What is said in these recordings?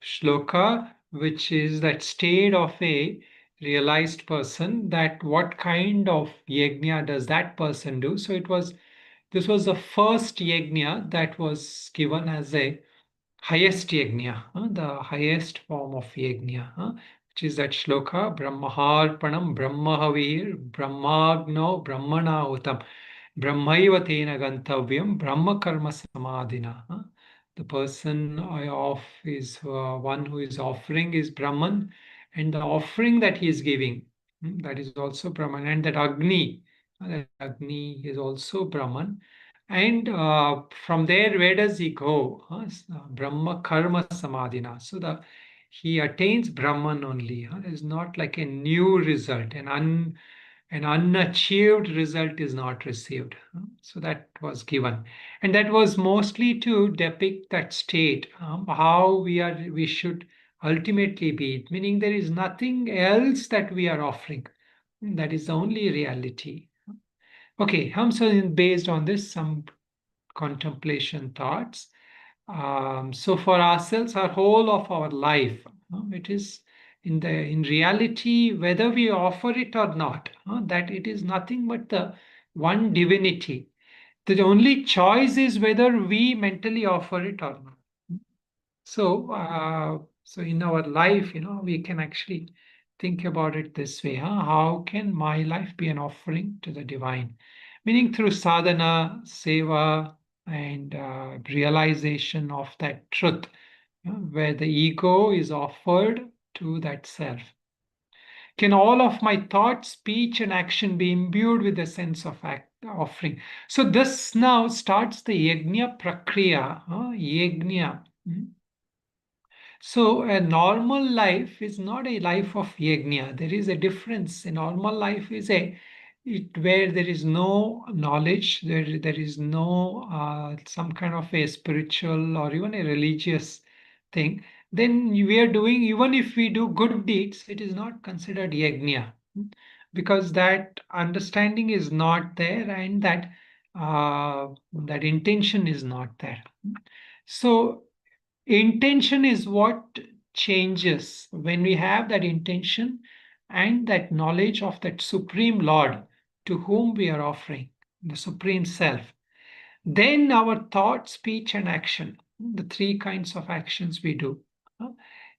shloka, which is that state of a realized person, that what kind of yajna does that person do. So this was the first yajna that was given as a highest yajna, the highest form of yajna, which is that shloka, Brahmaharpanam Brahmahavir Brahmagno Brahmana Brahmaiva tena gantavyam Brahma karma samadhina. The person of is one who is offering is Brahman, and the offering that he is giving, that is also Brahman, and that Agni is also Brahman. And from there, where does he go? Brahma karma samadhina. So he attains Brahman only. It's not like a new result, an unachieved result is not received. So that was given. And that was mostly to depict that state, how we should ultimately be, meaning there is nothing else that we are offering. That is the only reality. Okay, so based on this, some contemplation thoughts. So for ourselves, our whole of our life, it is in reality, whether we offer it or not, that it is nothing but the one divinity. The only choice is whether we mentally offer it or not. So in our life, we can actually think about it this way. How can my life be an offering to the divine? Meaning through sadhana, seva, and realization of that truth, where the ego is offered to that self. Can all of my thought, speech, and action be imbued with a sense of offering? So this now starts the yajna prakriya, yajna. So a normal life is not a life of yajna. There is a difference. A normal life is where there is no knowledge, there is no some kind of a spiritual or even a religious thing. Then we are doing, even if we do good deeds, it is not considered yajna, because that understanding is not there, and that intention is not there. So intention is what changes. When we have that intention and that knowledge of that Supreme Lord to whom we are offering, the Supreme Self, then our thought, speech, and action, the three kinds of actions we do,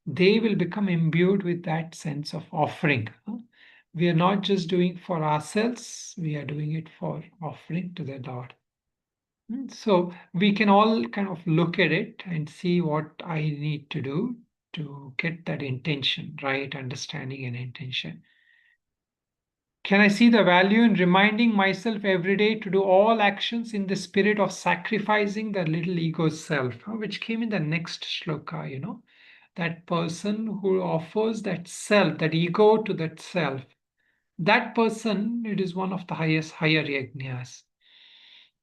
they will become imbued with that sense of offering. We are not just doing for ourselves, we are doing it for offering to the Lord. So we can all kind of look at it and see what I need to do to get that intention, right? Understanding and intention. Can I see the value in reminding myself every day to do all actions in the spirit of sacrificing the little ego self, which came in the next shloka, that person who offers that self, that ego to that self, that person, it is one of the higher yajnas.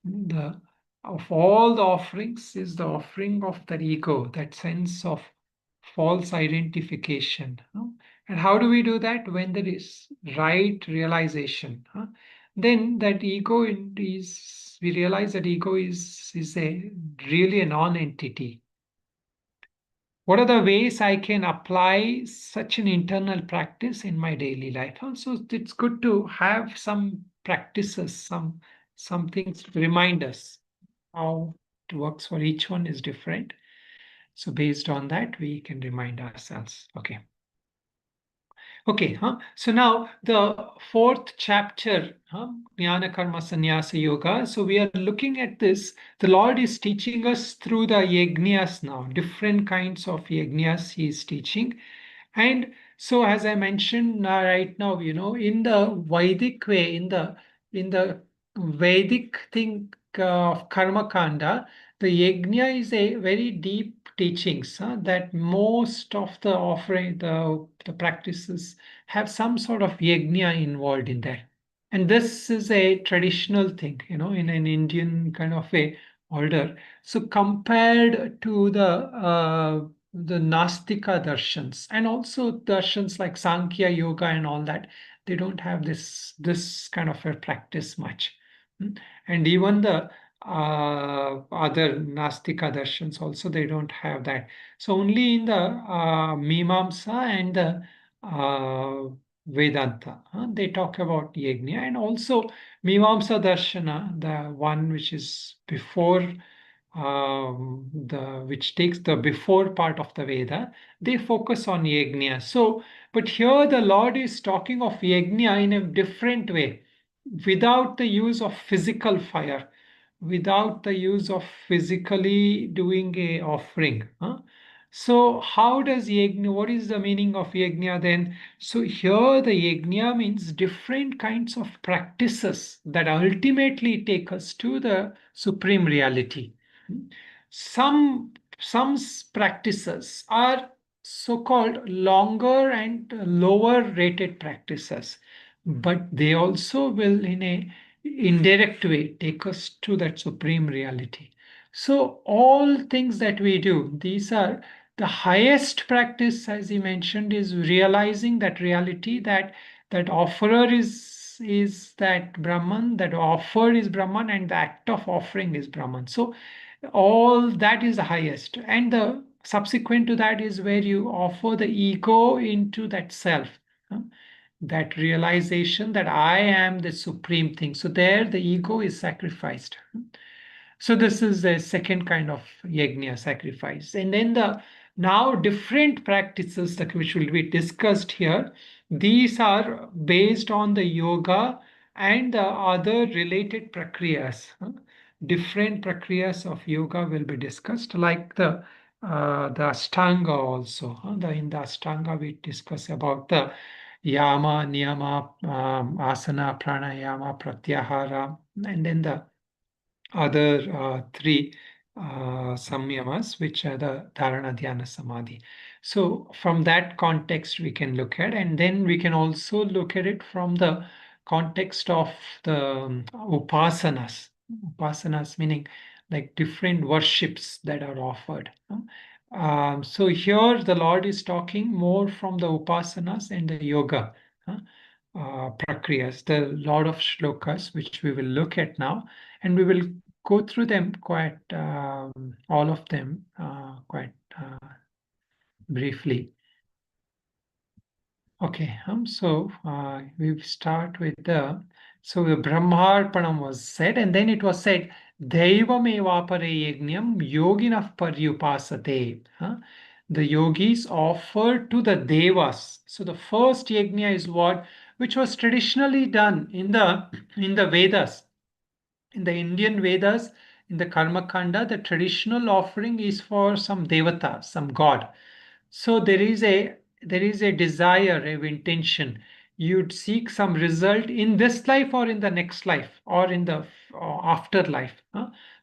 The of all the offerings is the offering of that ego, that sense of false identification. And how do we do that? When there is right realization, then that ego is, we realize that ego is a really a non-entity. What are the ways I can apply such an internal practice in my daily life? Also, it's good to have some practices, some things to remind us how it works for each one is different. So based on that, we can remind ourselves. Okay, so now the fourth chapter, Jnana Karma Sannyasa Yoga. So we are looking at this. The Lord is teaching us through the yajnas now, different kinds of yajnas He is teaching. And so, as I mentioned right now, in the Vedic way, in the Vedic thing of Karma Kanda, the yajna is a very deep teachings that most of the offering, the practices have some sort of yajna involved in that. And this is a traditional thing, in an Indian kind of a order. So compared to the Nastika darshans and also darshans like Sankhya Yoga and all that, they don't have this kind of a practice much. And even the other Nastika darshans also, they don't have that. So only in the Mimamsa and the Vedanta, they talk about yajna. And also Mimamsa darshana, the one which is before the which takes the before part of the Veda, they focus on yajna. So, but here the Lord is talking of yajna in a different way, without the use of physical fire, without the use of physically doing a offering. So how does yajna, what is the meaning of yajna then? So here the yajna means different kinds of practices that ultimately take us to the supreme reality. Some practices are so-called longer and lower rated practices, but they also will in a indirect way take us to that supreme reality. So all things that we do, these are the highest practice, as he mentioned, is realizing that reality, that that offerer is that Brahman, that offered is Brahman, and the act of offering is Brahman. So all that is the highest, and the subsequent to that is where you offer the ego into that self, that realization that I am the supreme thing. So there the ego is sacrificed. So this is the second kind of yajna, sacrifice. And then the now different practices that which will be discussed here, these are based on the yoga and the other related prakriyas. Different prakriyas of yoga will be discussed, like the Ashtanga also. In the Ashtanga we discuss about the yama, niyama, asana, pranayama, pratyahara, and then the other three samyamas, which are the dharana, dhyana, samadhi. So from that context we can look at, and then we can also look at it from the context of the upasanas. Upasanas meaning like different worships that are offered. So here the Lord is talking more from the upasanas and the yoga prakriyas, the lot of shlokas which we will look at now, and we will go through them quite all of them quite briefly. Okay, so we start with the Brahmarpanam was said, and then it was said Deivamevapare yajnam yoginah paryupasate. The yogis offer to the devas. So the first yajna is what which was traditionally done in the Vedas. In the Indian Vedas, in the Karma Kanda, the traditional offering is for some devata, some god. So there is a desire, a intention. You'd seek some result in this life or in the next life or in the afterlife.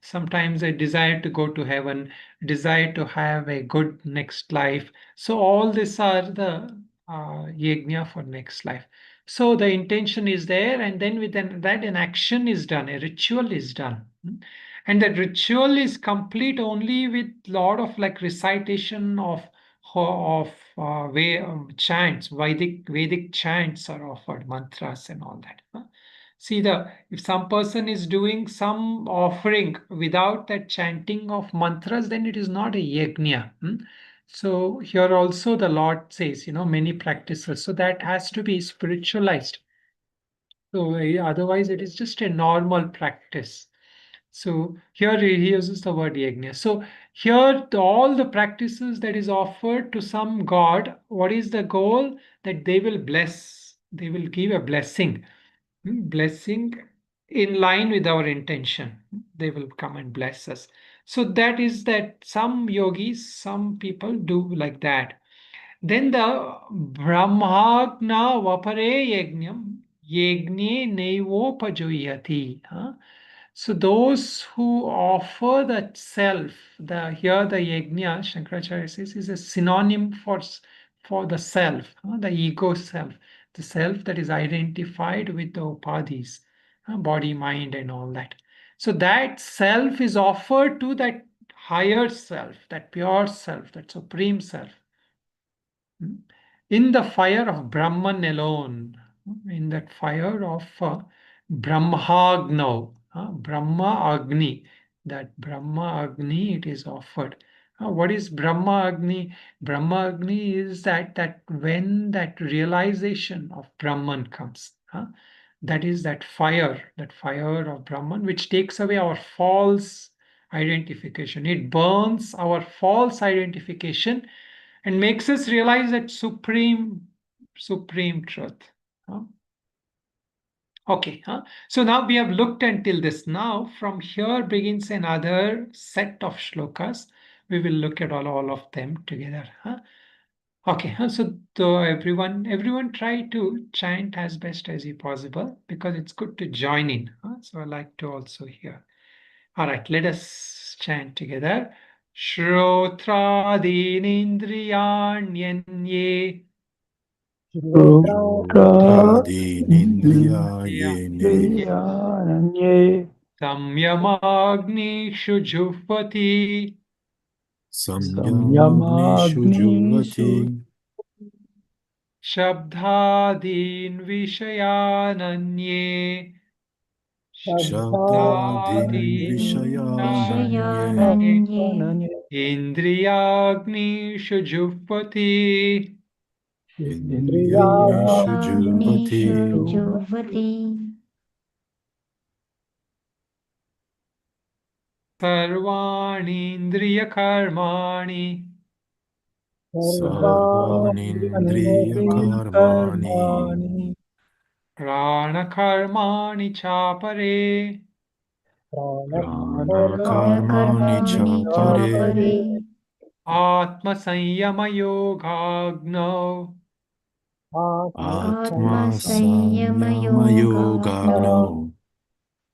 Sometimes a desire to go to heaven, desire to have a good next life. So all these are the yajna for next life. So the intention is there, and then within that an action is done, a ritual is done. And that ritual is complete only with lot of like recitation of way chants, Vedic chants are offered, mantras and all that. See, the if some person is doing some offering without that chanting of mantras, then it is not a yajna. So here also the Lord says, many practices. So that has to be spiritualized. So otherwise, it is just a normal practice. So here he uses the word yajna. So here all the practices that is offered to some god, what is the goal? That they will bless, they will give a blessing, blessing in line with our intention. They will come and bless us. So that is that some yogis, some people do like that. Then the Brahmagna Vapare Yajnam Yagne Neivopajuyati. So those who offer the self, the here the yajna, Shankaracharya says, is a synonym for the self, the ego self, the self that is identified with the upadhis, body, mind, and all that. So that self is offered to that higher self, that pure self, that supreme self. In the fire of Brahman alone, in that fire of Brahmagna, Brahma Agni. That Brahma Agni, it is offered. What is Brahma Agni? Brahma Agni is that when that realization of Brahman comes, that is that fire of Brahman, which takes away our false identification. It burns our false identification and makes us realize that supreme truth. Okay, so now we have looked until this. Now from here begins another set of shlokas. We will look at all of them together. Okay, so everyone try to chant as best as you possible, because it's good to join in. So I like to also hear. All right, let us chant together. Shrotradirindriyanyanye Shrotradirindriyayene Samyamagnishu Jupati Samyamagnishu Juvati Shabdadin Vishayananye Shabdadin Vishayananye Indriyagnishu Jupati Indriyagnishu Juvati Sarvani Indriyakarmani Sarvanindriyakarmani Pranakarmani Chapare Pranakarmani chapare Atma Samyama Yogagno Atma Samyama Yogagno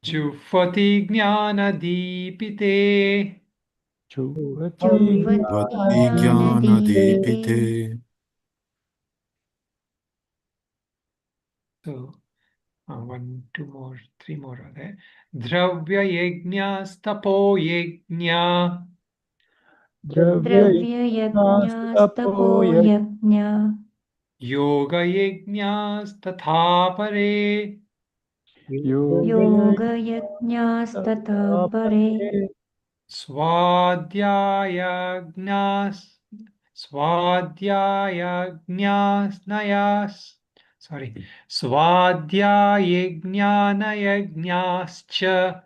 Jufati Jnana Deepite. Jivati Jnana Dipite. So, one, two more, three more are there. Dravya Yajna Stapo Yajna Dravya-yajna-stapo yajna Yoga Yajna Statha Pare Yoga-yajna-statha pare Swadhyayajnasnayas. Sorry. Swadhyayajnanayajnascha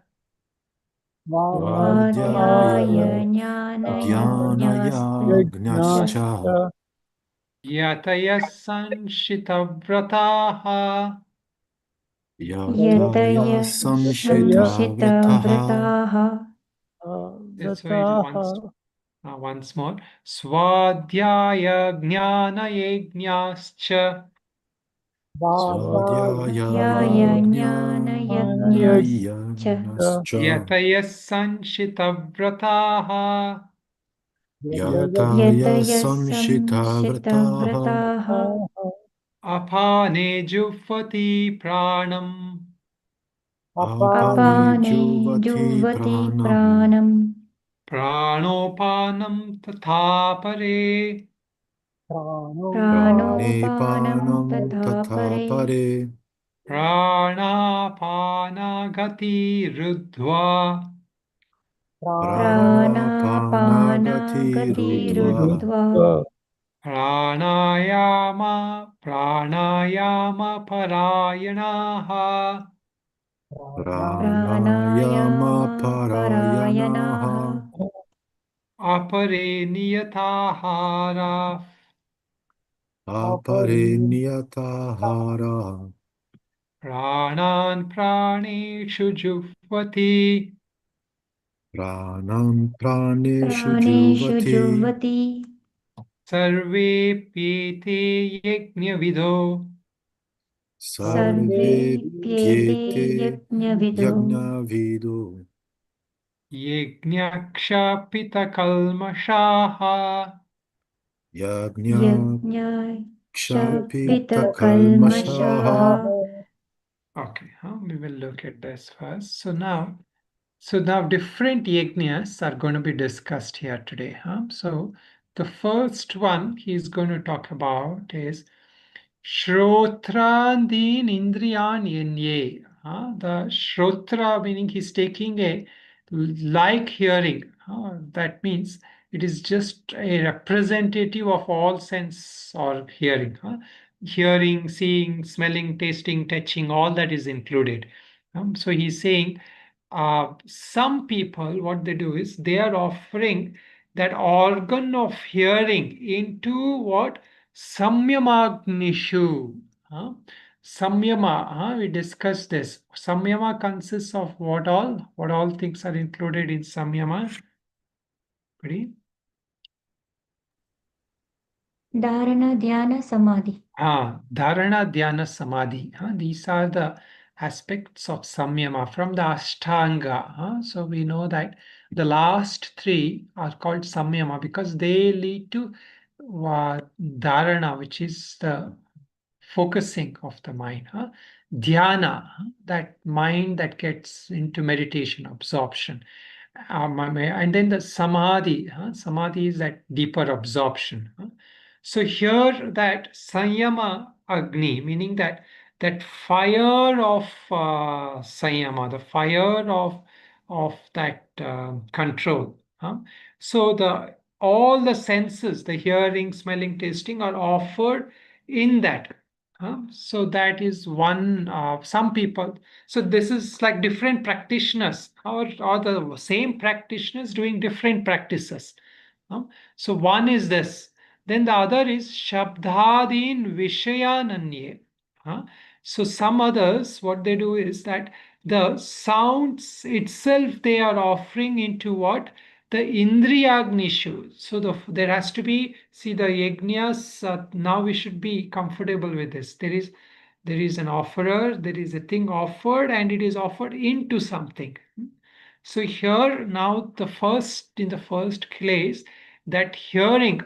Vadhyaya Svadhyaya-jnana-yajnascha Jnanayagnyascha Yataya Sanshitavrataha Yataya Samshita Vrataha Yataya-samshita-vrataha That's why it once more. Swadhyaya Jnanayajnascha Svadhyaya Yajnana-yajnascha Jnanayagnyascha Yataya Sanshitavrataha Yataya Samshita Vrataha Yataya-samshita-vrataha Apane Jufati Pranam Apane Apane Juvati juvati Pranam pranam Pranopanam Tatha Pare Pranopanam Pranepanam tatha Tatha pare Pare Pranapanagati Rudhva Pranapanagati Pranapanagati Rudva ruddhva Pranayama Parayanaha Pranayama Pranayama Parayanaha parayanaha Apare Niyatahara Aparenyatahara Pranan Praneshu Jufvati Pranam Praneshu Praneshu Juvati juvati Sarve Pyete Yajnavidho Sarve Sarve-pyete Pyete yajnavido Yajnavido Yajnakshapita Kalmashaha Yajna yajna Kshapita kshapita Kalmashaha kalmashaha. Okay, we will look at this first. So now different yajnas are going to be discussed here today. So the first one he's going to talk about is Shrotrandin Indriyan Yenye. The Shrotra, meaning he's taking a like hearing. That means it is just a representative of all sense or hearing. Hearing, seeing, smelling, tasting, touching, all that is included. So he's saying some people, what they do is they are offering that organ of hearing into what? Samyamagnishu. Samyama, we discussed this. Samyama consists of what all? What all things are included in Samyama? Ready? Dharana, Dhyana, Samadhi. Dharana, Dhyana, Samadhi. These are the aspects of Samyama from the Ashtanga. So we know that the last three are called Samyama because they lead to Dharana, which is the focusing of the mind. Dhyana, that mind that gets into meditation, absorption. And then the Samadhi. Samadhi is that deeper absorption. So here that Sanyama Agni, meaning that fire of Sanyama, the fire of that control. So all the senses, the hearing, smelling, tasting, are offered in that. So that is one. Some people. So this is like different practitioners, or the same practitioners doing different practices. So one is this. Then the other is Shabdadin Vishayananye. So some others, what they do is that the sounds itself they are offering into what? The Indriyagnishu. So there has to be, see the yajnas, now we should be comfortable with this. There is an offerer, there is a thing offered, and it is offered into something. So here now in the first place, that hearing,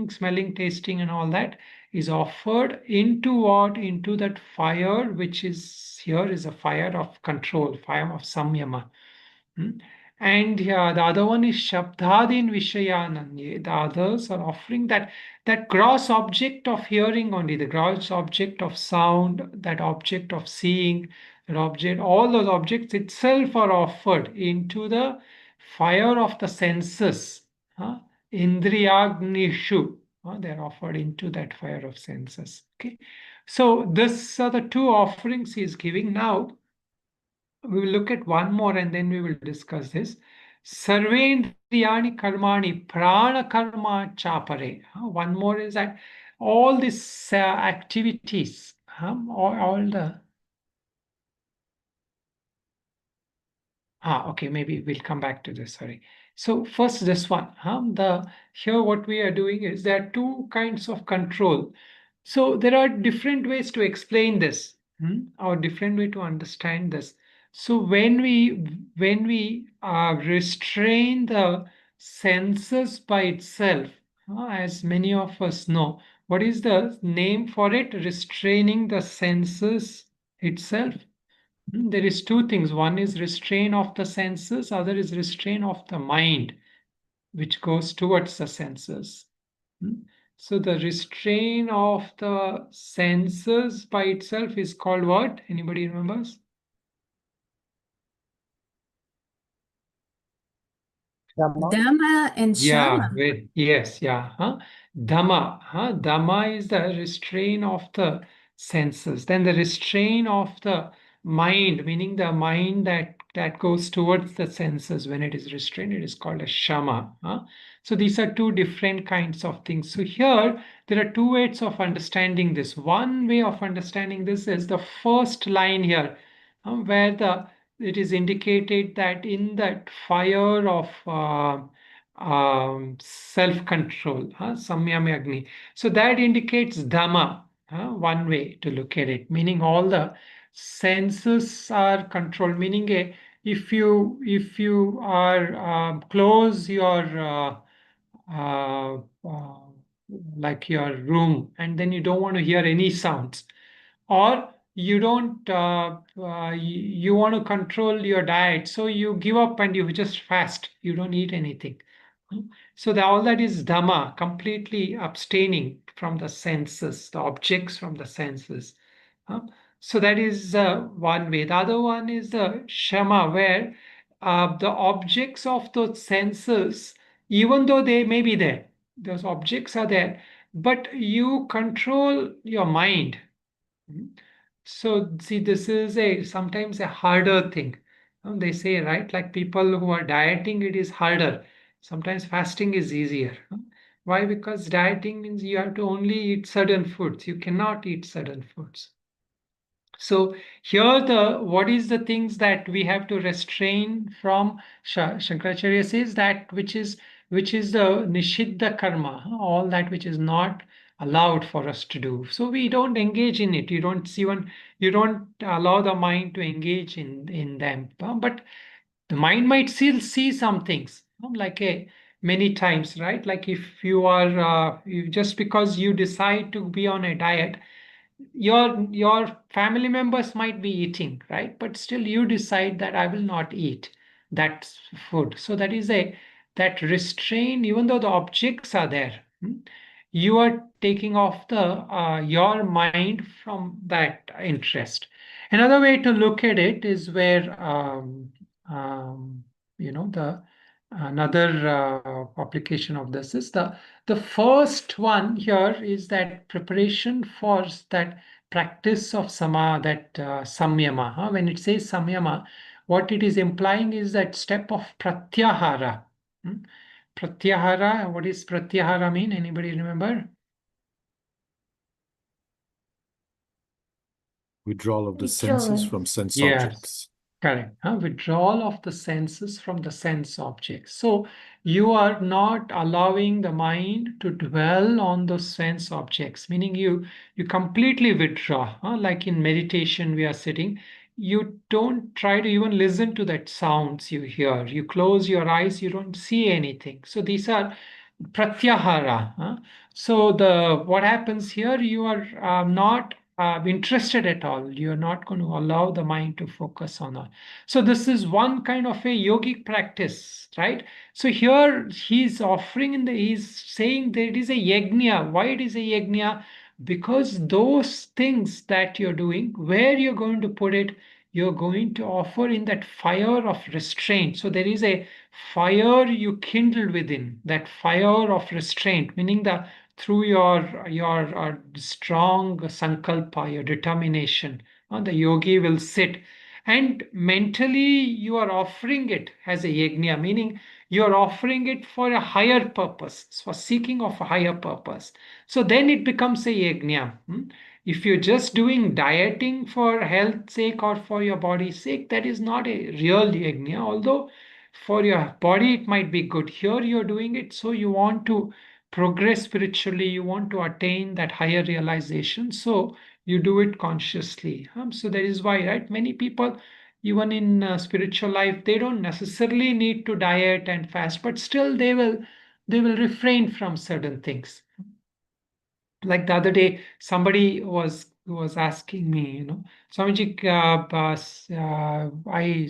smelling, tasting, and all that is offered into what? Into that fire, which is here is a fire of control, fire of samyama. And the other one is Shabdadin Vishayananye. The others are offering that gross object of hearing only, the gross object of sound, that object of seeing, that object, all those objects itself are offered into the fire of the senses. Indriyagnishu. They're offered into that fire of senses. Okay. So this are the two offerings he is giving. Now we will look at one more and then we will discuss this. Sarvendriyani karmani prana karma chapare. One more is that all these activities, all the okay, maybe we'll come back to this. Sorry. So first this one. Here what we are doing is there are two kinds of control. So there are different ways to explain this, or different way to understand this. So when we restrain the senses by itself, as many of us know, what is the name for it? Restraining the senses itself. There is two things. One is restraint of the senses, other is restraint of the mind, which goes towards the senses. So the restraint of the senses by itself is called what? Anybody remembers? Dhamma and Shama. Yes, yeah. Dhamma. Dhamma is the restraint of the senses. Then the restraint of the mind, meaning the mind that goes towards the senses, when it is restrained, it is called a Shama. So these are two different kinds of things. So here, there are two ways of understanding this. One way of understanding this is the first line here, where it is indicated that in that fire of self-control, Samyami Agni. So that indicates Dhamma, one way to look at it, meaning all the senses are controlled, meaning if you are close your like your room and then you don't want to hear any sounds, or you don't you want to control your diet, so you give up and you just fast, you don't eat anything. So all that is dhamma, completely abstaining from the senses, the objects from the senses. So that is one way. The other one is the shama, where the objects of those senses, even though they may be there, those objects are there, but you control your mind. So see, this is sometimes a harder thing. They say, right, like people who are dieting, it is harder. Sometimes fasting is easier. Why? Because dieting means you have to only eat certain foods. You cannot eat certain foods. So here what is the things that we have to restrain from? Shankaracharya says that which is the nishiddha karma, all that which is not allowed for us to do. So we don't engage in it. You don't allow the mind to engage in them. But the mind might still see some things, like many times, right? Like if you are just because you decide to be on a diet, your family members might be eating, right? But still you decide that I will not eat that food. So that is that restraint, even though the objects are there, you are taking off your mind from that interest. Another way to look at it is where the another application of this is the first one here is that preparation for that practice of samyama. When it says samyama, what it is implying is that step of pratyahara. Pratyahara, what does pratyahara mean? Anybody remember? Withdrawal of the senses Withdrawal. from sense Yes. objects. Correct. Withdrawal of the senses from the sense objects. So you are not allowing the mind to dwell on those sense objects, meaning you completely withdraw. Like in meditation, we are sitting. You don't try to even listen to that sounds you hear. You close your eyes, you don't see anything. So these are pratyahara. So what happens here, you are not interested at all. You're not going to allow the mind to focus on it. So this is one kind of a yogic practice, right? So here he's saying that it is a yajna. Why it is a yajna? Because those things that you're doing, where you're going to put it, you're going to offer in that fire of restraint. So there is a fire you kindle within, that fire of restraint, meaning through your strong sankalpa, your determination, the yogi will sit, and mentally you are offering it as a yajna, meaning you are offering it for a higher purpose, for seeking of a higher purpose. So then it becomes a yajna. If you're just doing dieting for health sake or for your body's sake, that is not a real yajna, although for your body it might be good. Here you're doing it so you want to progress spiritually, you want to attain that higher realization, so you do it consciously. So that is why, right, many people, even in spiritual life, they don't necessarily need to diet and fast, but still they will refrain from certain things. Like the other day, somebody was asking me, Swamiji,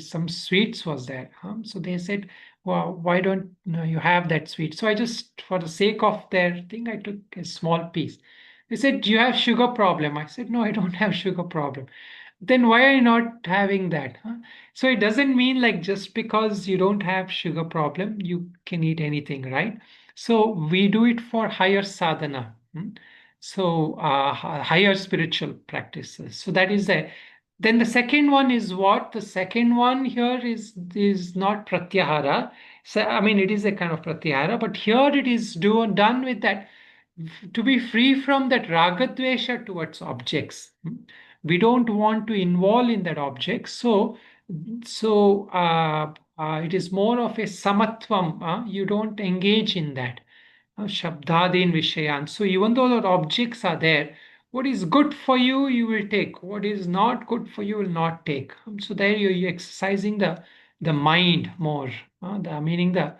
some sweets was there. So they said, well, why don't you have that sweet? So I just, for the sake of their thing, I took a small piece. They said, do you have sugar problem? I said, no, I don't have sugar problem. Then why are you not having that? So it doesn't mean like just because you don't have sugar problem, you can eat anything, right? So we do it for higher sadhana. So higher spiritual practices. So that is the. Then the second one is what? The second one here is not pratyahara. So I mean it is a kind of pratyahara, but here it is done with that to be free from that ragadvesha towards objects. We don't want to involve in that object. So it is more of a samatvam. You don't engage in that. Shabdadin Vishayan. So even though the objects are there, what is good for you, you will take. What is not good for you, will not take. So there you're exercising the mind more. Meaning the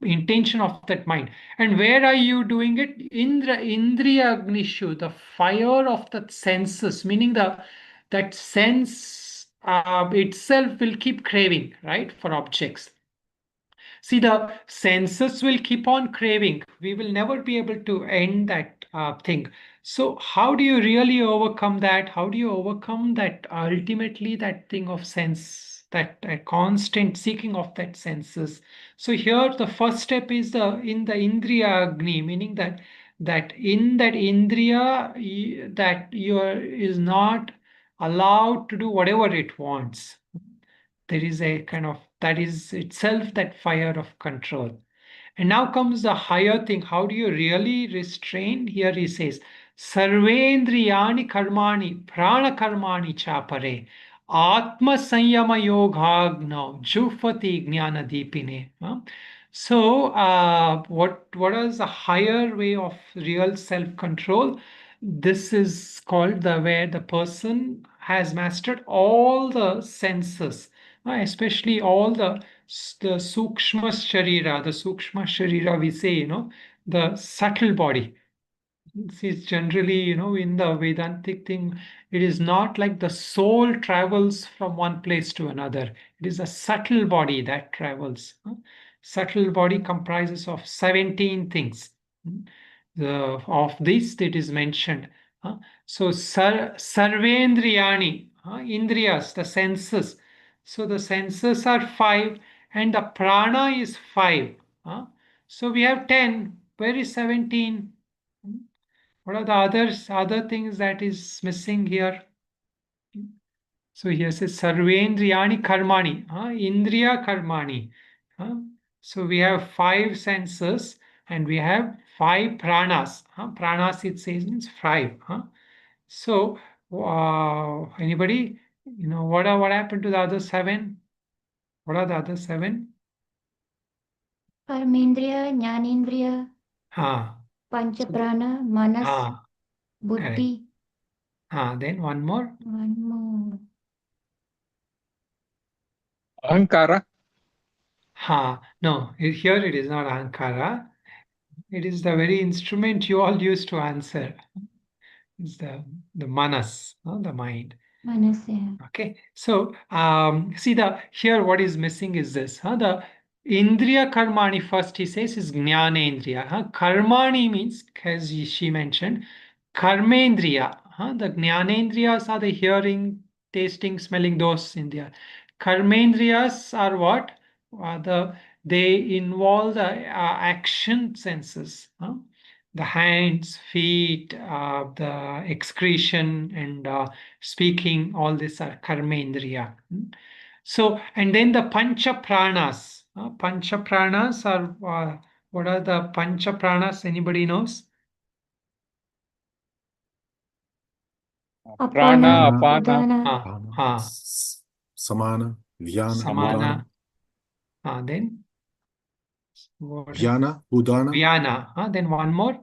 intention of that mind. And where are you doing it? Indriya Agnishu, the fire of the senses, meaning that sense itself will keep craving, right, for objects. See, the senses will keep on craving. We will never be able to end that thing. So how do you really overcome that? How do you overcome that ultimately that thing of sense, that constant seeking of that senses? So here the first step is in the Indriya Agni, meaning that in that Indriya that is not allowed to do whatever it wants. There is a kind of, that is itself that fire of control. And now comes the higher thing. How do you really restrain? Here he says, Sarvendriyani karmani, prana karmani chapare, Atma Sanyama Yogagna, Jufati Jnana Deepine. So, what is a higher way of real self-control? This is called the where the person has mastered all the senses, especially all the sukshma sharira we say, the subtle body. It's generally, in the Vedantic thing, it is not like the soul travels from one place to another. It is a subtle body that travels. Subtle body comprises of 17 things. Of this, it is mentioned. So, sarvendriyani, indriyas, the senses. So, the senses are 5 and the prana is 5. So, we have 10. Where is 17? What are the other things that is missing here? So here says Sarvendriyani Karmani, Indriya Karmani. So we have 5 senses and we have 5 pranas. Pranas it says means 5. So anybody, what happened to the other 7? What are the other 7? Karmendriya, Jnanendriya, Ah, Panchaprana, Manas, correct. Buddhi. Then one more. One more. Ahankara. No, here it is not Ahankara. It is the very instrument you all use to answer. It's the manas, the mind. Manas, yeah. Okay, so see here what is missing is this. The Indriya Karmani first he says is Jnanendriya. Karmani means, as she mentioned, Karmendriya. The Jnanendriyas are the hearing, tasting, smelling, those in there. Karmendriyas are what? They involve the action senses. The hands, feet, the excretion, and speaking, all these are karmendriya. So, and then the pancha pranas. Pancha pranas are, what are the pancha pranas? Anybody knows? Prana, Apana, apana, Udana, Ha, Samana, Vyana, samana. Udana. Then what is Vyana, Udana, Vyana? Then one more.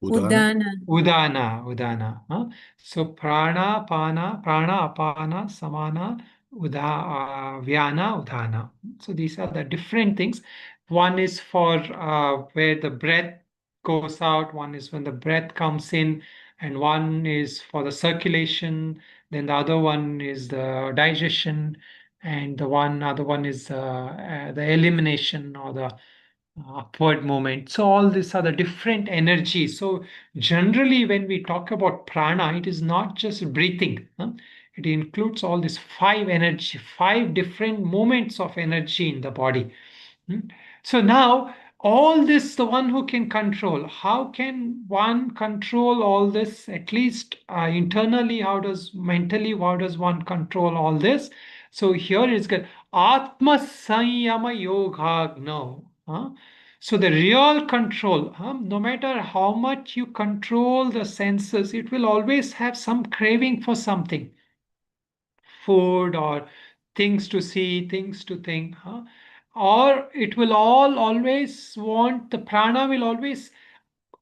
Udana. Udana. So prana, apana, samana, vyana, udana. So these are the different things. One is for where the breath goes out, one is when the breath comes in, and one is for the circulation, then the other one is the digestion, and the other one is the elimination or the upward movement. So all these are the different energies. So generally when we talk about prana, it is not just breathing. It includes all these 5 different movements of energy in the body. So now all this, the one who can control, how can one control all this, at least internally, how does one control all this? So here it's good. Atma Sanyama Yoga. No. So the real control, no matter how much you control the senses, it will always have some craving for something, food or things to see, things to think, or it will always want, the prana will always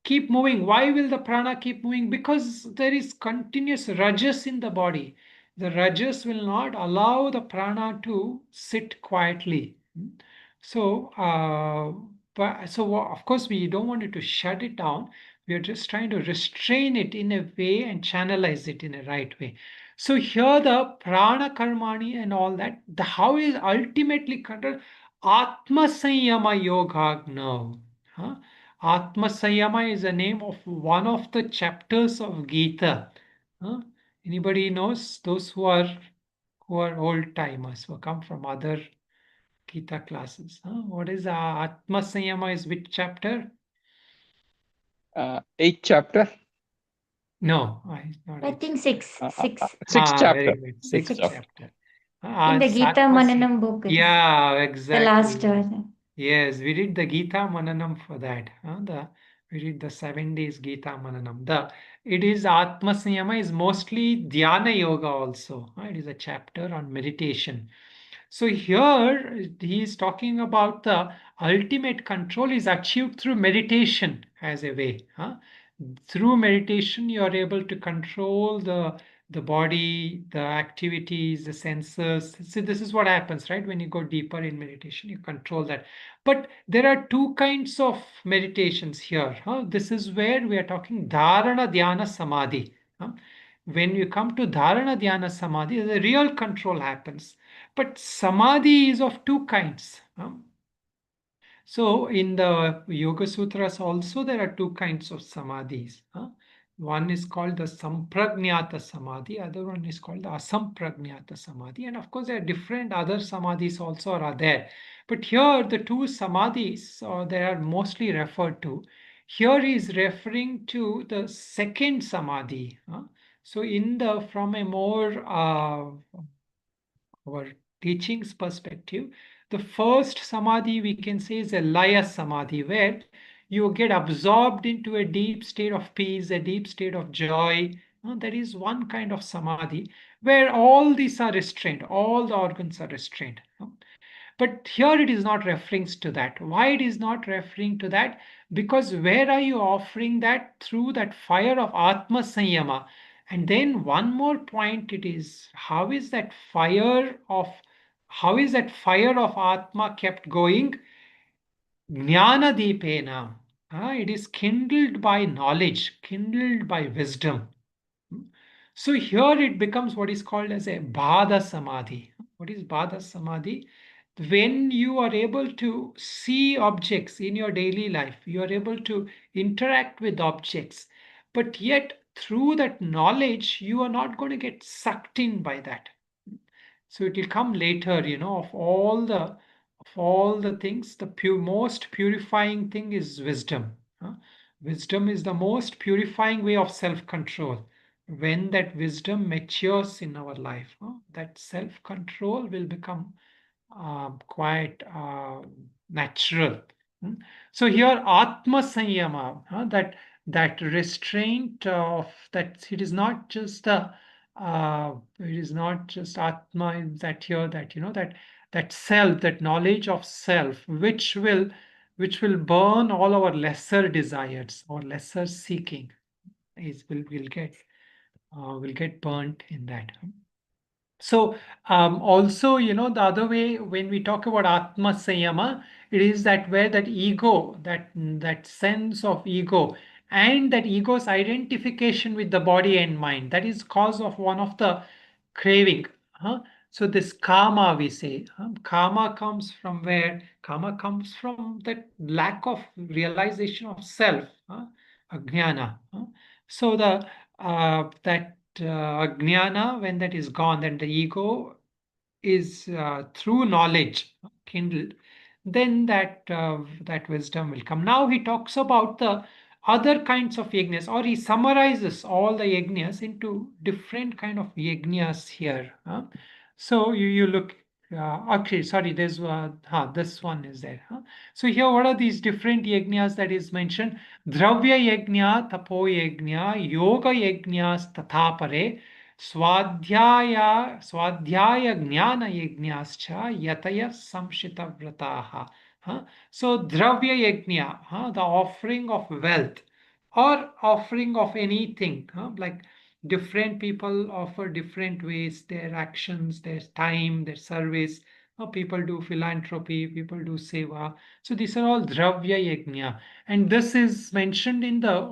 keep moving. Why will the prana keep moving? Because there is continuous rajas in the body. The rajas will not allow the prana to sit quietly. So, of course, we don't want it to shut it down. We are just trying to restrain it in a way and channelize it in a right way. So here the prana karmani and all that, the how is ultimately controlled. Atma Sanyama Yoga now. Atma Sanyama is the name of one of the chapters of Gita. Anybody knows? Those who are old timers, who come from other Gita classes. What is Atma Sanyama? Is which chapter? 8th chapter. No, not I think six. Six. 6th chapter. Very good. Sixth Sixth chapter. In the It's Gita Atma Mananam book. it's Yeah, The exactly. last version. Yes, we did the Gita Mananam for that. We did the 7 days Gita Mananam. It is Atma Sanyama is mostly Dhyana Yoga also. It is a chapter on meditation. So here he is talking about the ultimate control is achieved through meditation as a way. Through meditation, you are able to control the body, the activities, the senses. So this is what happens, right? When you go deeper in meditation, you control that. But there are two kinds of meditations here. This is where we are talking Dharana Dhyana Samadhi. When you come to Dharana Dhyana Samadhi, the real control happens. But Samadhi is of two kinds. So in the Yoga Sutras also there are two kinds of samadhis. One is called the Samprajñata Samadhi, other one is called the Asamprajñata Samadhi. And of course there are different other samadhis also are there. But here the two samadhis they are mostly referred to. Here he is referring to the second samadhi. So from a more our teachings perspective, the first samadhi we can say is a laya samadhi, where you get absorbed into a deep state of peace, a deep state of joy. That is one kind of samadhi where all these are restrained, all the organs are restrained. But here it is not referring to that. Why it is not referring to that? Because where are you offering that? Through that fire of Atma Sanyama. And then one more point it is, how is that fire of Atma kept going? Jnana Deepena. It is kindled by knowledge, kindled by wisdom. So here it becomes what is called as a Bhada Samadhi. What is Bhada Samadhi? When you are able to see objects in your daily life, you are able to interact with objects, but yet through that knowledge, you are not going to get sucked in by that. So it will come later, of all the things, the most purifying thing is wisdom. Wisdom is the most purifying way of self-control. When that wisdom matures in our life, that self-control will become quite natural. So here Atma Sanyama, that restraint of that, it is not just Atma, that here, that self, that knowledge of self, which will burn all our lesser desires or lesser seeking, will get burnt in that. So also, the other way when we talk about Atma Sanyama, it is that where that ego, that sense of ego, and that ego's identification with the body and mind, that is cause of one of the craving. So this karma, we say, karma comes from where? Karma comes from that lack of realization of self, ajnana. So that ajnana, when that is gone, then the ego is through knowledge kindled, then that wisdom will come. Now he talks about the other kinds of yajnas, or he summarizes all the yajnas into different kind of yajnas here. So you look, okay, sorry, there's this one is there. So here, what are these different yajnas that is mentioned? Dravya yajna, tapo yajna, yoga yajnas tathapare, Swadhyaya Jnana Yajnascha Yataya Samshita Vrataha. So Dravya Yajna, the offering of wealth or offering of anything, like different people offer different ways, their actions, their time, their service. People do philanthropy, people do seva. So these are all Dravya Yajna. And this is mentioned in the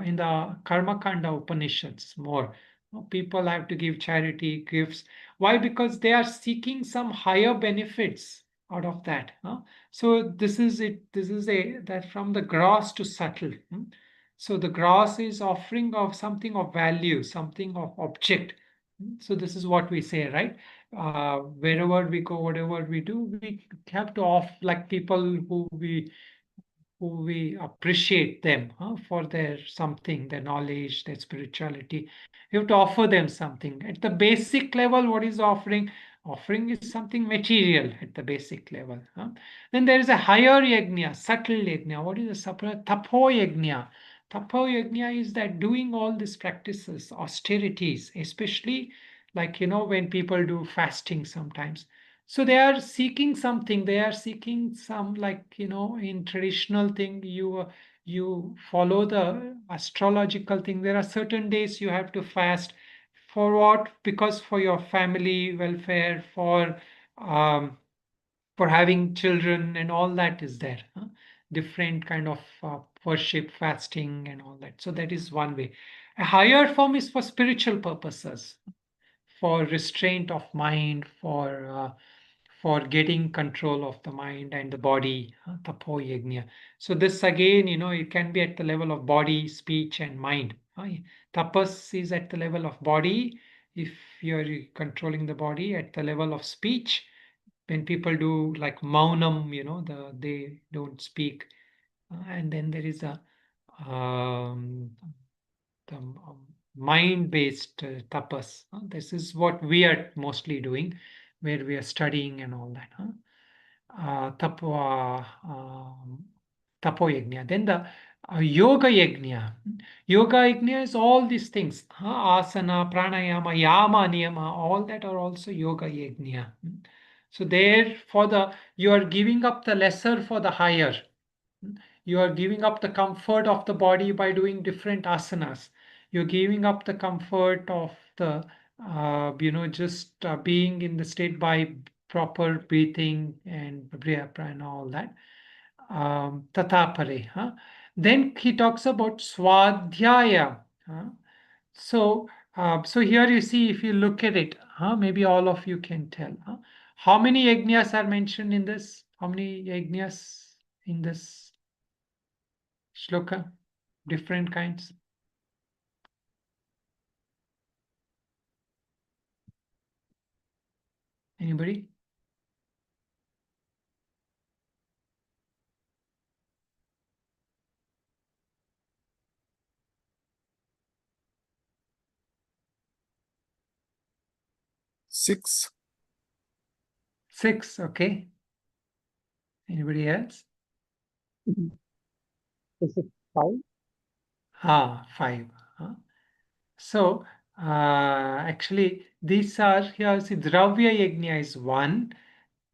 in the Karma Kanda Upanishads more. People have to give charity, gifts. Why? Because they are seeking some higher benefits out of that. So this is it. This is that from the gross to subtle. So the gross is offering of something of value, something of object. So this is what we say, right? Wherever we go, whatever we do, we have to off like people who we appreciate them for their something, their knowledge, their spirituality. You have to offer them something. At the basic level, what is offering? Offering is something material at the basic level. Then there is a higher yajna, subtle yajna. What is a subtle? Tapo yajna. Tapo yajna is that doing all these practices, austerities, especially like, when people do fasting sometimes. So they are seeking something. They are seeking some like, in traditional thing, you follow the astrological thing. There are certain days you have to fast. For what? Because for your family welfare, um, for having children and all that is there. Different kind of worship, fasting and all that. So that is one way. A higher form is for spiritual purposes, for restraint of mind, for getting control of the mind and the body, tapo yajna. So this again, it can be at the level of body, speech, and mind. Tapas is at the level of body. If you're controlling the body, at the level of speech, when people do like maunam, they don't speak. And then there is the mind-based tapas. This is what we are mostly doing, where we are studying and all that. Tapo yajna. Then the yoga yajna. Yoga yajna is all these things. Asana, pranayama, yama, niyama, all that are also yoga yajna. So there you are giving up the lesser for the higher. You are giving up the comfort of the body by doing different asanas. You're giving up the comfort of the, just being in the state by proper breathing and and all that. Tatapare. Then he talks about swadhyaya. So, so here you see, if you look at it, maybe all of you can tell. How many yajnas are mentioned in this? How many yajnas in this shloka? Different kinds. Anybody? Six. 6, okay. Anybody else? Is it 5? 5. So, actually, these are here. See, Dravya Yajna is 1.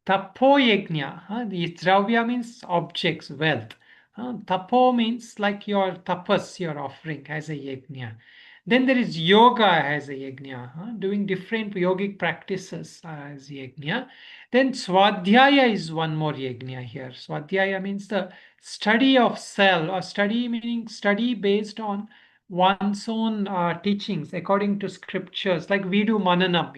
Tapo Yajna, the Dravya means objects, wealth. Tapo means like your tapas, your offering as a yajna. Then there is yoga as a yajna, doing different yogic practices as yajna. Then Swadhyaya is one more yajna here. Swadhyaya means the study of self, or study meaning study based on one's own teachings according to scriptures, like we do mananam,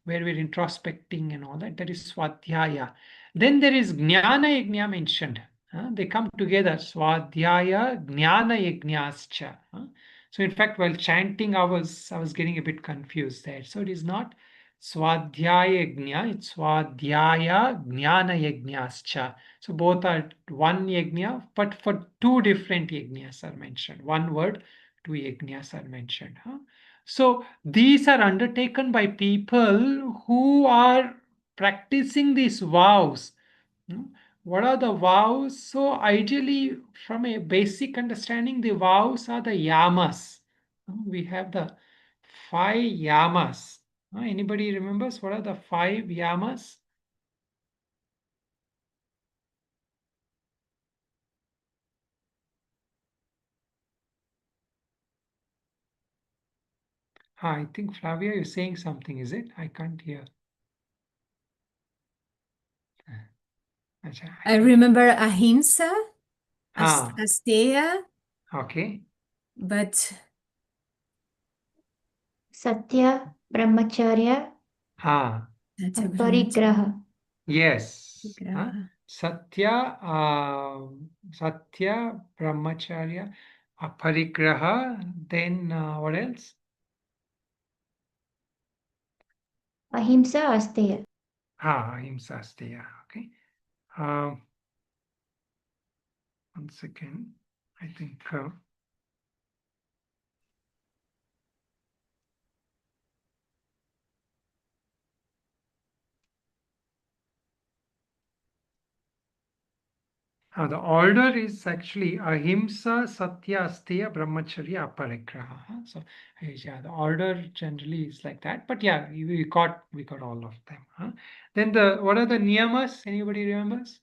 where we're introspecting and all that. That is Swadhyaya. Then there is Jnana Yajna mentioned. They come together. Swadhyaya, Jnana Yajnascha. So in fact, while chanting, I was getting a bit confused there. So it is not Swadhyaya Yajna, it's Swadhyaya Jnana Yajnascha. So both are one yajna, but for two different yajnas are mentioned. One word, two yajnas are mentioned. So these are undertaken by people who are practicing these vows. What are the vows? So ideally, from a basic understanding, the vows are the yamas. We have the 5 yamas. Anybody remembers what are the 5 yamas? I think Flavia, you're saying something, is it? I can't hear. I remember ahimsa, Ah. asteya, Okay. but Satya, Brahmacharya, Ah. and Parigraha. Yes. Vigraha. Satya, Satya, Brahmacharya, Aparigraha, then what else? Ahimsa, asteya. Ahimsa, asteya. Okay. One second. I think. The order is actually Ahimsa, Satya, Asteya, Brahmacharya, Aparigraha. So yeah, the order generally is like that. But yeah, we got all of them. Then what are the niyamas? Anybody remembers?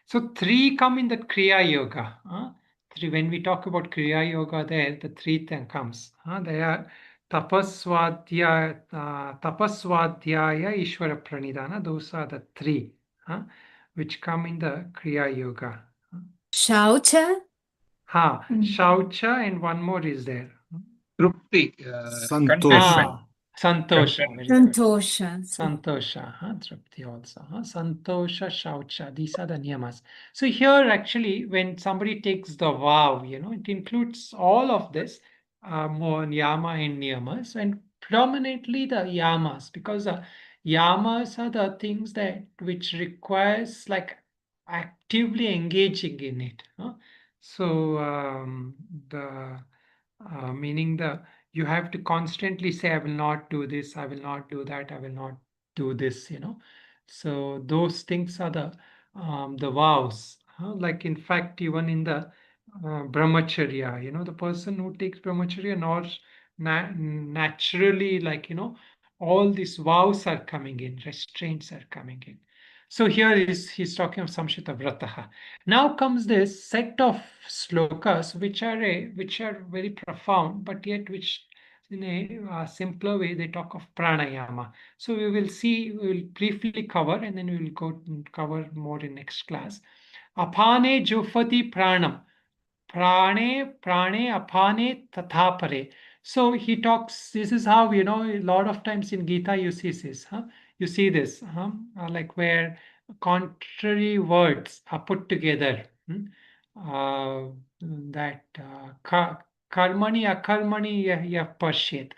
So three come in the Kriya Yoga. Three, when we talk about Kriya Yoga, there the three thing comes. They are Tapaswadhyaya, Ishvara Pranidhana. Those are the three which come in the Kriya Yoga. Shaucha. Shaucha, and one more is there. Trupti. Contentment. Santosha. Very good. Santosha. Santosha, Trupti also. Santosha, Shaucha. These are the niyamas. So here actually, when somebody takes the vow, it includes all of this, more yama and niyamas, and predominantly the yamas, because the yamas are the things which requires like actively engaging in it. So the meaning you have to constantly say, I will not do this, I will not do that, I will not do this, So those things are the vows. Like in fact, even in the brahmacharya, the person who takes brahmacharya knows naturally, like, all these vows are coming in, restraints are coming in. So here he's talking of Samshita Vrataha. Now comes this set of slokas which are very profound, but yet which in a simpler way they talk of pranayama. So we will briefly cover, and then we will go and cover more in next class. Apane jufati pranam. Prane apane tathapare. So he talks, this is how, a lot of times in Gita you see this, you see this, like where contrary words are put together. That karmani akarmani yah pashyet.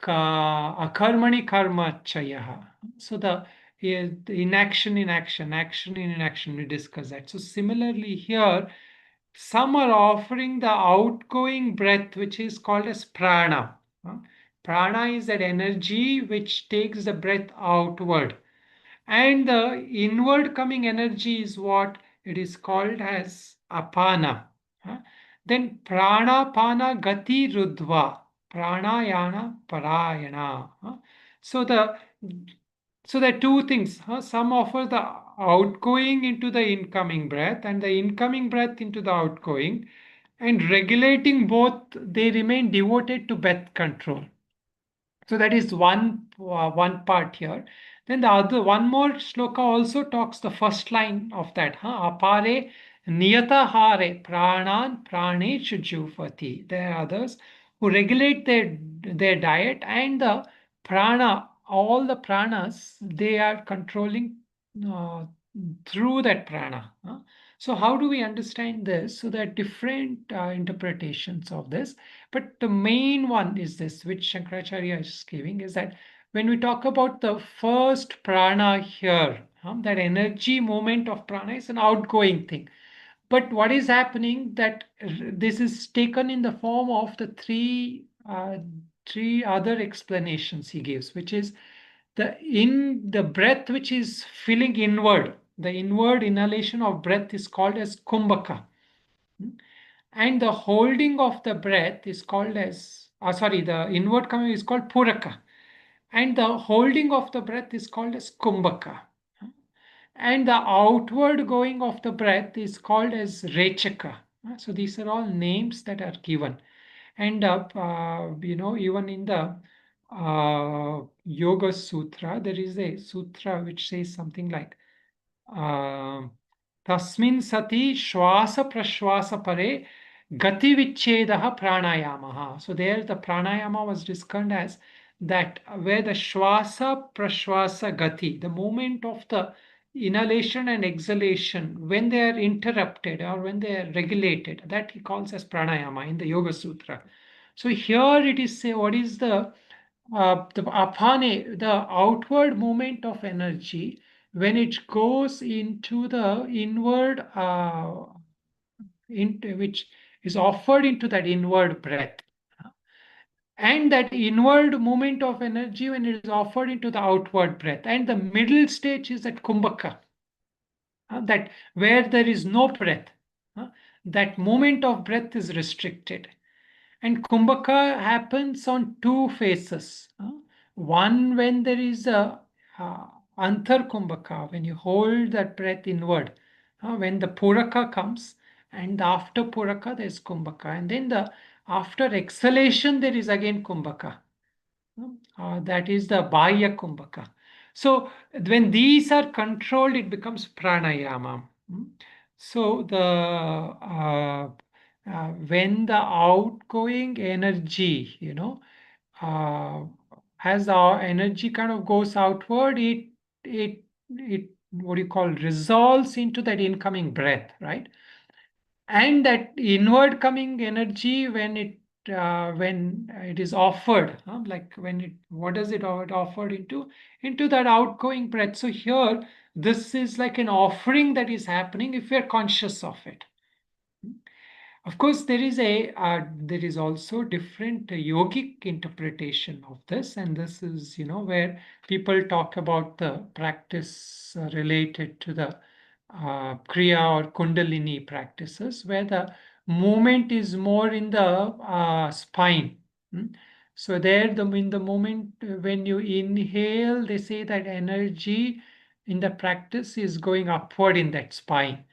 Akarmani karma chayah. So the inaction in action, action in inaction, we discuss that. So similarly here, some are offering the outgoing breath, which is called as prana. Prana is that energy which takes the breath outward. And the inward coming energy is what it is called as apana. Then prana, pana, gati, rudva. Pranayana, parayana. So there are two things. Some offer the outgoing into the incoming breath and the incoming breath into the outgoing. And regulating both, they remain devoted to breath control. So that is one part here. Then the other one more shloka also talks the first line of that. Apare niyata hare pranan prane jufati. There are others who regulate their diet, and the prana, all the pranas, they are controlling through that prana. So how do we understand this? So there are different interpretations of this. But the main one is this, which Shankaracharya is giving, is that when we talk about the first prana here, that energy movement of prana is an outgoing thing. But what is happening, that this is taken in the form of the three other explanations he gives, which is the breath which is filling inward. The inward inhalation of breath is called as kumbhaka. And the holding of the breath is called as, the inward coming is called puraka. And the holding of the breath is called as kumbhaka. And the outward going of the breath is called as rechaka. So these are all names that are given. And, even in the Yoga Sutra, there is a sutra which says something like, Tasmin sati shwasa prashwasa pare Gati Vichedaha Pranayamaha. So there the pranayama was described as that where the Shwasa Prashwasa Gati, the moment of the inhalation and exhalation, when they are interrupted or when they are regulated, that he calls as pranayama in the Yoga Sutra. So here it is say what is the apane, the outward movement of energy when it goes into the inward which is offered into that inward breath, and that inward movement of energy when it is offered into the outward breath, and the middle stage is that kumbhaka, that where there is no breath, that movement of breath is restricted. And kumbhaka happens on two phases. One, when there is a antar kumbhaka, when you hold that breath inward, when the puraka comes, and after puraka there is kumbhaka, and then the after exhalation there is again kumbhaka. That is the Bahya Kumbhaka. So when these are controlled, it becomes pranayama. So when the outgoing energy, as our energy kind of goes outward, it what do you call resolves into that incoming breath, right? And that inward coming energy when it is offered, like when it what does it offered into that outgoing breath. So here this is like an offering that is happening if we are conscious of it. Of course, there is also different yogic interpretation of this, and this is where people talk about the practice related to the Kriya or Kundalini practices, where the movement is more in the spine. So there, in the moment when you inhale, they say that energy in the practice is going upward in that spine.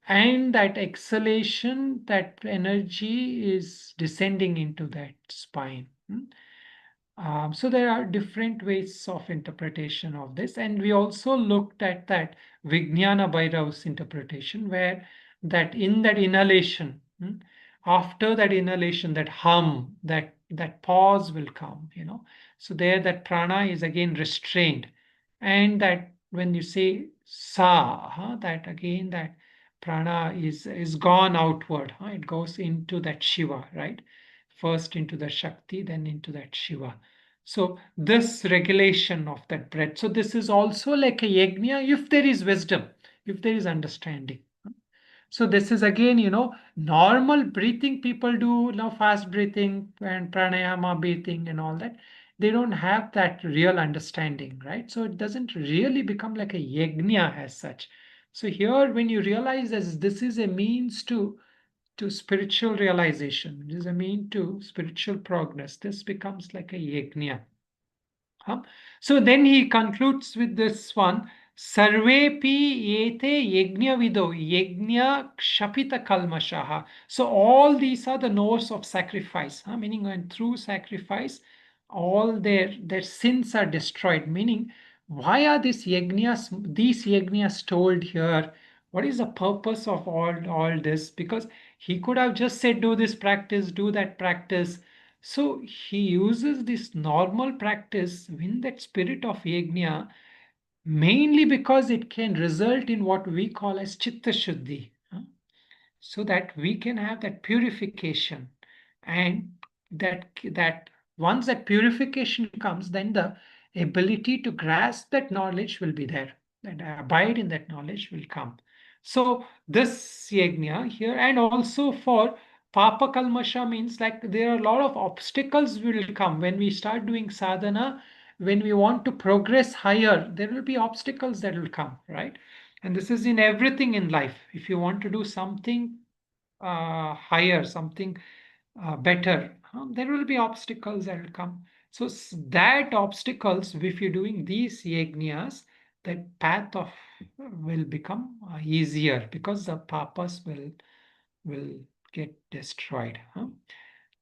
And that exhalation, that energy is descending into that spine. So there are different ways of interpretation of this. And we also looked at that Vijnana Bhairav's interpretation, where that in that inhalation, after that inhalation, that hum, that pause will come, So there that prana is again restrained. And that when you say sa, that again that prana is gone outward. It goes into that Shiva, right? First into the Shakti, then into that Shiva. So this regulation of that breath. So this is also like a yajna if there is wisdom, if there is understanding. So this is again, normal breathing people do, fast breathing and pranayama breathing and all that. They don't have that real understanding, right? So it doesn't really become like a yajna as such. So here, when you realize that this is a means to spiritual realization, it is a mean to spiritual progress, this becomes like a yajna. So then he concludes with this one, Sarvepi ete yajna vido yajna kshapita kalmashaha. So all these are the nodes of sacrifice, meaning when through sacrifice, all their sins are destroyed. Meaning, why are these yajnas told here? What is the purpose of all this? Because he could have just said, do this practice, do that practice. So he uses this normal practice in that spirit of yajna, mainly because it can result in what we call as chitta shuddhi, so that we can have that purification, and that once that purification comes, then the ability to grasp that knowledge will be there, and abide in that knowledge will come. So this yajna here, and also for papa kalmasha, means like there are a lot of obstacles will come when we start doing sadhana. When we want to progress higher, there will be obstacles that will come, right? And this is in everything in life. If you want to do something higher, something better, there will be obstacles that will come. So that obstacles, if you're doing these yajnas, that path of will become easier, because the papas will get destroyed.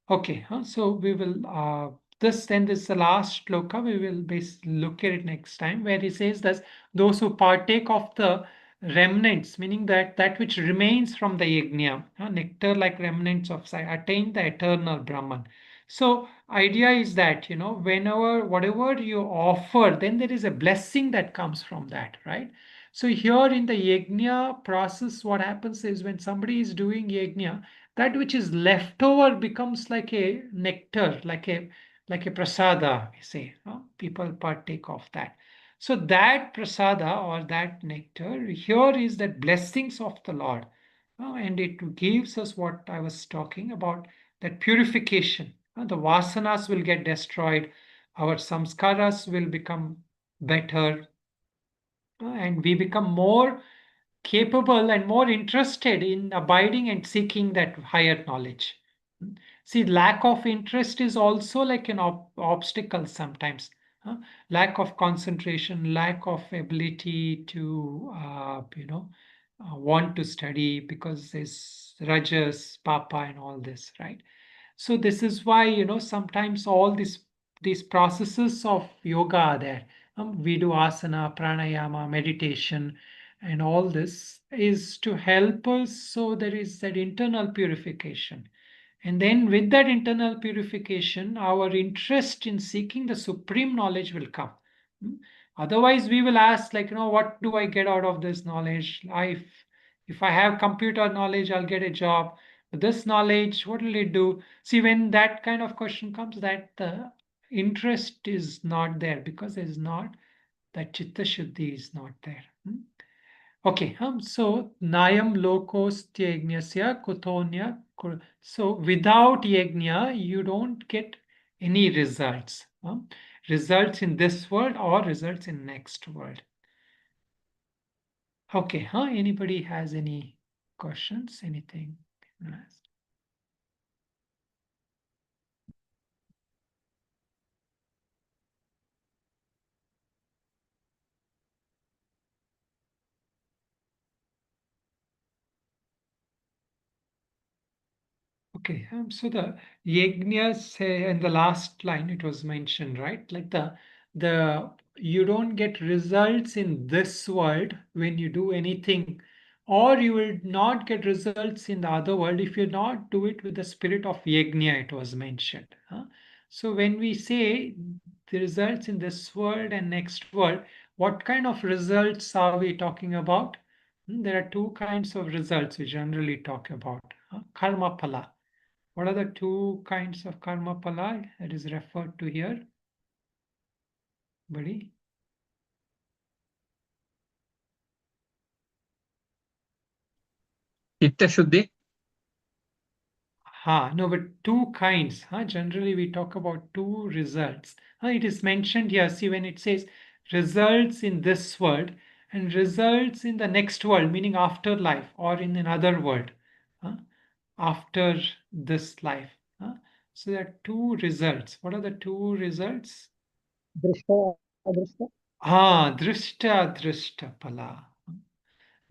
Okay, so we will this is the last shloka. We will look at it next time, where he says that those who partake of the remnants, meaning that which remains from the yajna, nectar like remnants of attain the eternal Brahman. So idea is that, whenever whatever you offer, then there is a blessing that comes from that, right? So here in the yajna process, what happens is when somebody is doing yajna, that which is left over becomes like a nectar, like a prasada, we say. People partake of that. So that prasada or that nectar here is that blessings of the Lord. And it gives us what I was talking about, that purification. The vasanas will get destroyed, our samskaras will become better, and we become more capable and more interested in abiding and seeking that higher knowledge. See, lack of interest is also like an obstacle sometimes. Lack of concentration, lack of ability to, want to study because there's rajas, papa, and all this, right? So this is why, sometimes all these processes of yoga are there. We do asana, pranayama, meditation, and all this is to help us. So there is that internal purification. And then with that internal purification, our interest in seeking the supreme knowledge will come. Hmm? Otherwise, we will ask, like, what do I get out of this knowledge? If I have computer knowledge, I'll get a job. This knowledge, what will it do? See, when that kind of question comes, that the interest is not there because there's not, that chitta shuddhi is not there. Okay, so Nayam lokos yajnasya kutonya. So without yajna, you don't get any results. Results in this world or results in next world. Okay, anybody has any questions? Anything? Okay, so the yajnas in the last line it was mentioned, right? Like the you don't get results in this world when you do anything, or you will not get results in the other world if you not do it with the spirit of yajna. It was mentioned. So when we say the results in this world and next world, what kind of results are we talking about? There are two kinds of results we generally talk about. Karma phala. What are the two kinds of karma phala that is referred to here? Buddy? Chitta Shuddhi. No, but two kinds. Generally, we talk about two results. It is mentioned here. See, when it says results in this world and results in the next world, meaning afterlife or in another world, after this life. So there are two results. What are the two results? Drishta, adrishta. Drishta phala.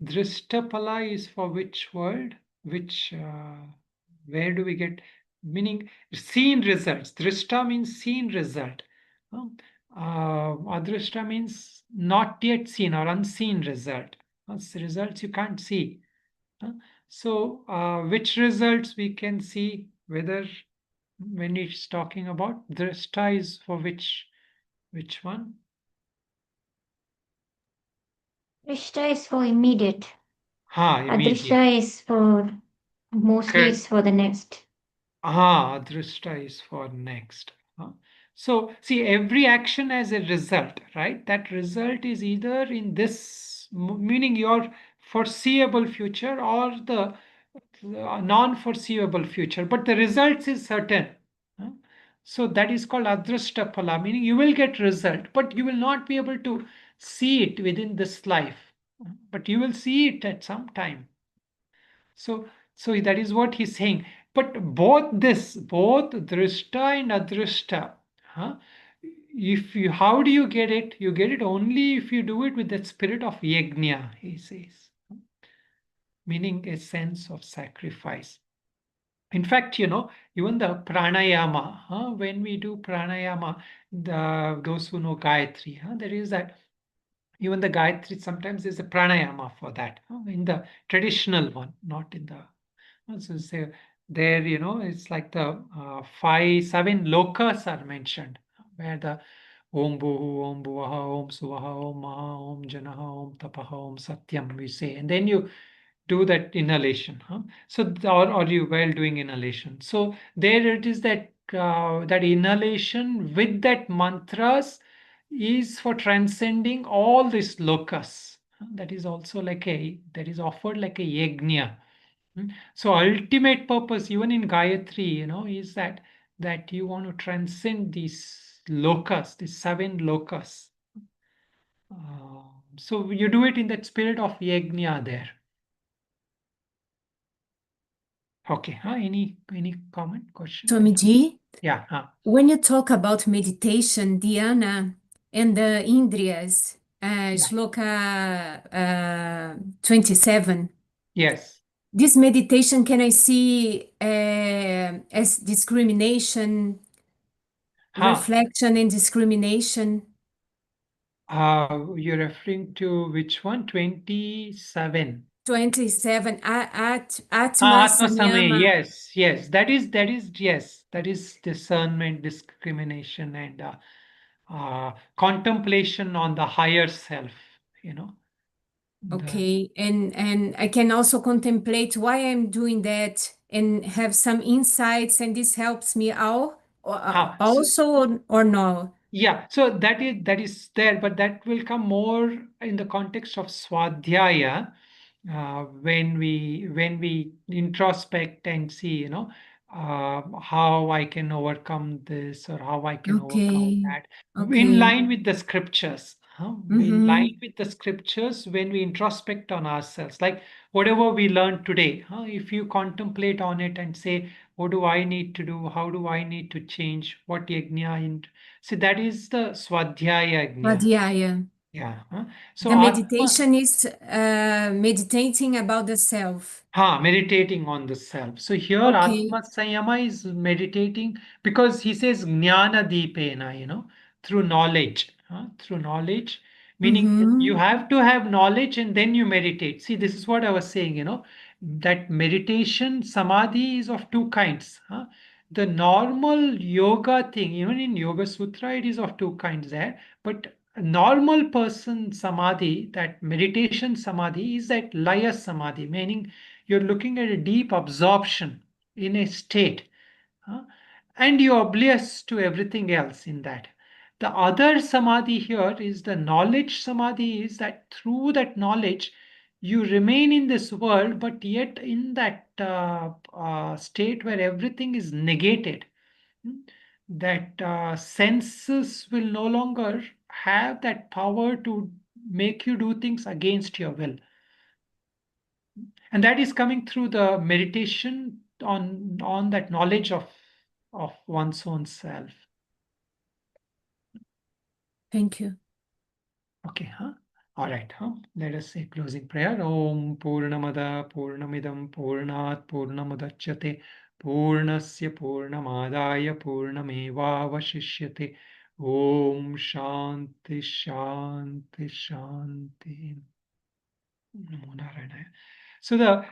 Drishta phala is for which world? Where do we get? Meaning seen results. Drishta means seen result. Adrishta means not yet seen or unseen result. Results you can't see. So which results we can see, whether when it's talking about drishta is for which one? Drishta is for immediate. Immediate. Adrishta is for mostly Correct. it's for the next. Adrishta is for next. So see, every action has a result, right? That result is either in this, meaning your foreseeable future or the non-foreseeable future, but the results is certain. So that is called adrishta phala, meaning you will get result, but you will not be able to see it within this life, but you will see it at some time. So that is what he's saying. But both drishta and adrishta, how do you get it? You get it only if you do it with the spirit of yajna, he says, meaning a sense of sacrifice. In fact, even the pranayama, when we do pranayama, those who know Gayatri, there is that Even the Gayatri, sometimes there's a pranayama for that, in the traditional one, not in the. So say there, it's like the 7 lokas are mentioned, where the Om Bhuhu, Om Bhuvaha, Om Suvaha, Om Maha, Om Janaha, Om Tapaha, Om Satyam, we say, and then you do that inhalation. So, or you while doing inhalation. So there it is that that inhalation with that mantras is for transcending all these lokas. That is also like that is offered like a yajna. So ultimate purpose, even in Gayatri, is that you want to transcend these lokas, these 7 lokas. So you do it in that spirit of yajna there. Okay. Any comment, question? Swamiji, Yeah. when you talk about meditation, dhyana, and the Indriyas, Shloka 27, Yes. this meditation, can I see as discrimination, reflection and discrimination? You're referring to which one? 27. 27, Atma Atma Samay. Samyama. Yes. That is discernment, discrimination, and contemplation on the higher self. The- Okay, and I can also contemplate why I'm doing that and have some insights, and this helps me out so- also or no? Yeah, so that is there, but that will come more in the context of Swadhyaya, when we introspect and see, how I can overcome this or how I can overcome Okay, that, in okay. line with the scriptures. In Mm-hmm. line with the scriptures, when we introspect on ourselves, like whatever we learned today, if you contemplate on it and say, what do I need to do? How do I need to change? What yajna in so that is the Swadhyaya Yajna. Swadhyaya. Yeah. So The Atma, meditation is meditating about the self. meditating on the self. So here Okay. Atma Sayama is meditating because he says Jnana Deepena, through knowledge. Through knowledge, meaning you Mm-hmm. have to have knowledge and then you meditate. See, this is what I was saying, that meditation, samadhi is of 2 kinds. The normal yoga thing, even in Yoga Sutra, it is of 2 kinds there. But a normal person samadhi, that meditation samadhi, is that laya samadhi, meaning you're looking at a deep absorption in a state, and you're oblivious to everything else in that. The other samadhi here is the knowledge samadhi, is that through that knowledge, you remain in this world, but yet in that state where everything is negated. Hmm? That senses will no longer have that power to make you do things against your will. And that is coming through the meditation on that knowledge of one's own self. Thank you. Okay, all right, let us say closing prayer. Om Purnamada Purnamidam Purnat Purnamudachyate Purnasya Purnamadaya Purnamevavashishyate. Om Shanti Shanti Shanti. Namo Narayana. So the